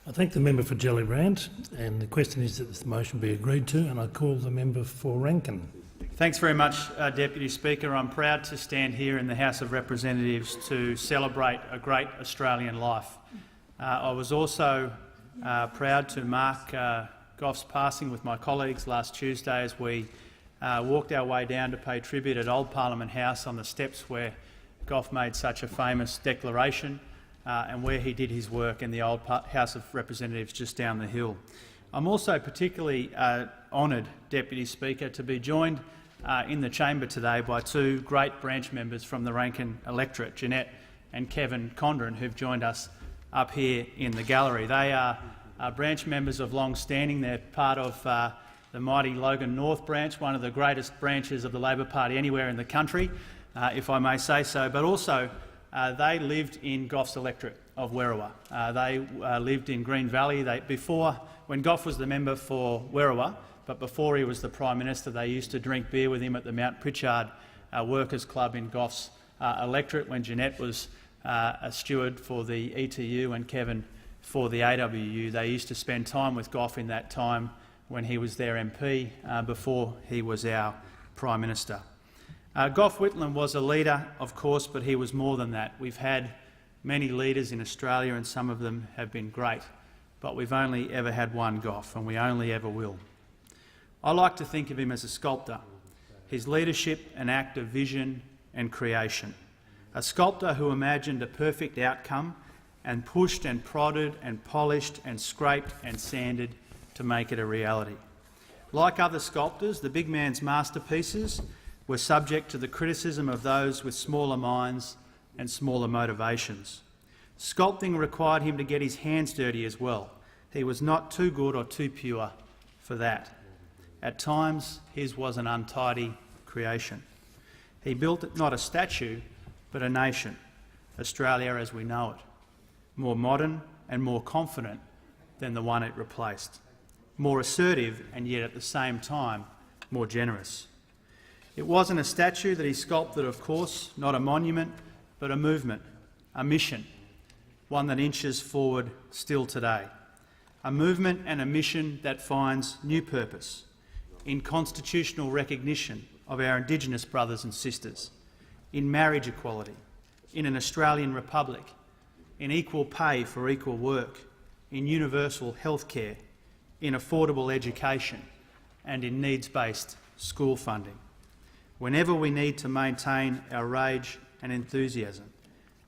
I thank the member for Gellibrand, and the question is that this motion be agreed to, and I call the member for Rankin. Thanks very much, Deputy Speaker. I'm proud to stand here in the House of Representatives to celebrate a great Australian life. I was also proud to mark Gough's passing with my colleagues last Tuesday as we walked our way down to pay tribute at Old Parliament House on the steps where Gough made such a famous declaration and where he did his work in the old House of Representatives just down the hill. I'm also particularly honoured, Deputy Speaker, to be joined in the chamber today by two great branch members from the Rankin electorate, Jeanette and Kevin Condren, who've joined us up here in the gallery. They are branch members of long standing. They're part of the mighty Logan North branch, one of the greatest branches of the Labor Party anywhere in the country, if I may say so, but also they lived in Gough's electorate of Werriwa. They lived in Green Valley. When Gough was the member for Werriwa, but before he was the Prime Minister, they used to drink beer with him at the Mount Pritchard Workers' Club in Gough's electorate when Jeanette was a steward for the ETU and Kevin for the AWU. They used to spend time with Gough in that time when he was their MP before he was our Prime Minister. Gough Whitlam was a leader, of course, but he was more than that. We've had many leaders in Australia and some of them have been great, but we've only ever had one Gough, and we only ever will. I like to think of him as a sculptor, his leadership an act of vision and creation, a sculptor who imagined a perfect outcome and pushed and prodded and polished and scraped and sanded to make it a reality. Like other sculptors, the big man's masterpieces were subject to the criticism of those with smaller minds and smaller motivations. Sculpting required him to get his hands dirty as well. He was not too good or too pure for that. At times, his was an untidy creation. He built not a statue, but a nation, Australia as we know it, more modern and more confident than the one it replaced, more assertive and yet at the same time more generous. It wasn't a statue that he sculpted, of course, not a monument, but a movement, a mission, one that inches forward still today. A movement and a mission that finds new purpose in constitutional recognition of our Indigenous brothers and sisters, in marriage equality, in an Australian republic, in equal pay for equal work, in universal health care, in affordable education and in needs-based school funding. Whenever we need to maintain our rage and enthusiasm,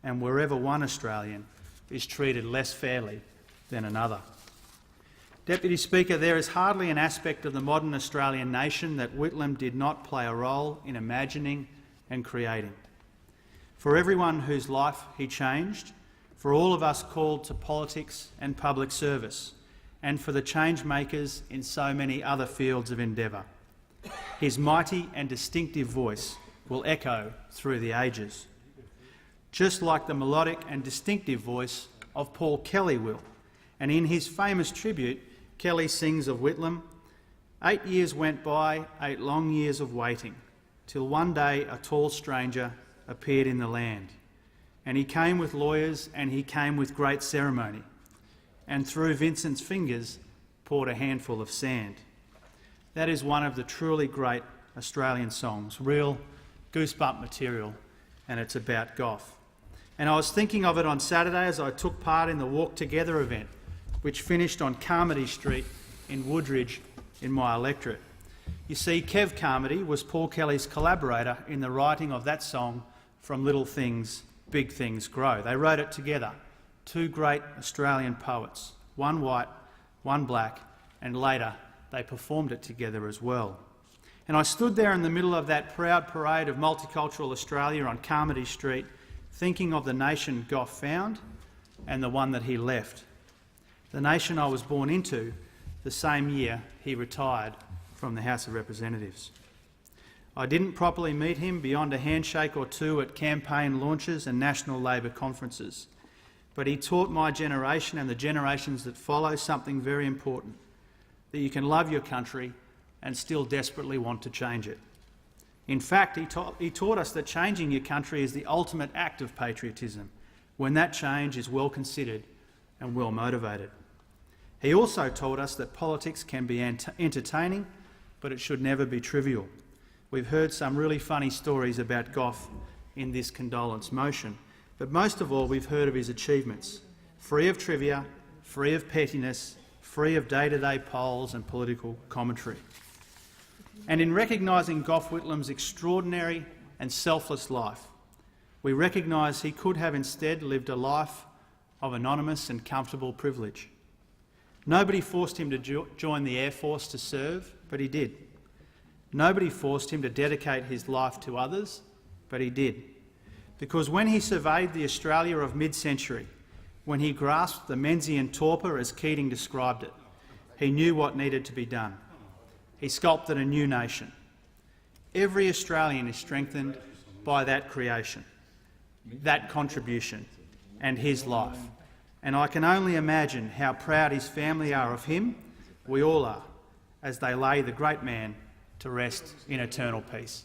and wherever one Australian is treated less fairly than another. Deputy Speaker, there is hardly an aspect of the modern Australian nation that Whitlam did not play a role in imagining and creating. For everyone whose life he changed, for all of us called to politics and public service, and for the change makers in so many other fields of endeavour, his mighty and distinctive voice will echo through the ages, just like the melodic and distinctive voice of Paul Kelly will. And in his famous tribute, Kelly sings of Whitlam, 8 years went by, 8 long years of waiting, till one day a tall stranger appeared in the land. And he came with lawyers and he came with great ceremony, and through Vincent's fingers poured a handful of sand. That is one of the truly great Australian songs, real goosebump material, and it's about Gough. And I was thinking of it on Saturday as I took part in the Walk Together event, which finished on Carmody Street in Woodridge in my electorate. You see, Kev Carmody was Paul Kelly's collaborator in the writing of that song, From Little Things, Big Things Grow. They wrote it together, two great Australian poets, one white, one black, and later they performed it together as well. And I stood there in the middle of that proud parade of multicultural Australia on Carmody Street, thinking of the nation Gough found and the one that he left. The nation I was born into the same year he retired from the House of Representatives. I didn't properly meet him beyond a handshake or two at campaign launches and national Labor conferences, but he taught my generation and the generations that follow something very important, that you can love your country and still desperately want to change it. In fact, he taught us that changing your country is the ultimate act of patriotism, when that change is well considered and well motivated. He also taught us that politics can be entertaining, but it should never be trivial. We've heard some really funny stories about Gough in this condolence motion, but most of all we've heard of his achievements, free of trivia, free of pettiness, free of day-to-day polls and political commentary. And in recognising Gough Whitlam's extraordinary and selfless life, we recognise he could have instead lived a life of anonymous and comfortable privilege. Nobody forced him to join the Air Force to serve, but he did. Nobody forced him to dedicate his life to others, but he did. Because when he surveyed the Australia of mid-century, when he grasped the Menzian torpor as Keating described it, he knew what needed to be done. He sculpted a new nation. Every Australian is strengthened by that creation, that contribution, and his life. And I can only imagine how proud his family are of him, we all are, as they lay the great man to rest in eternal peace.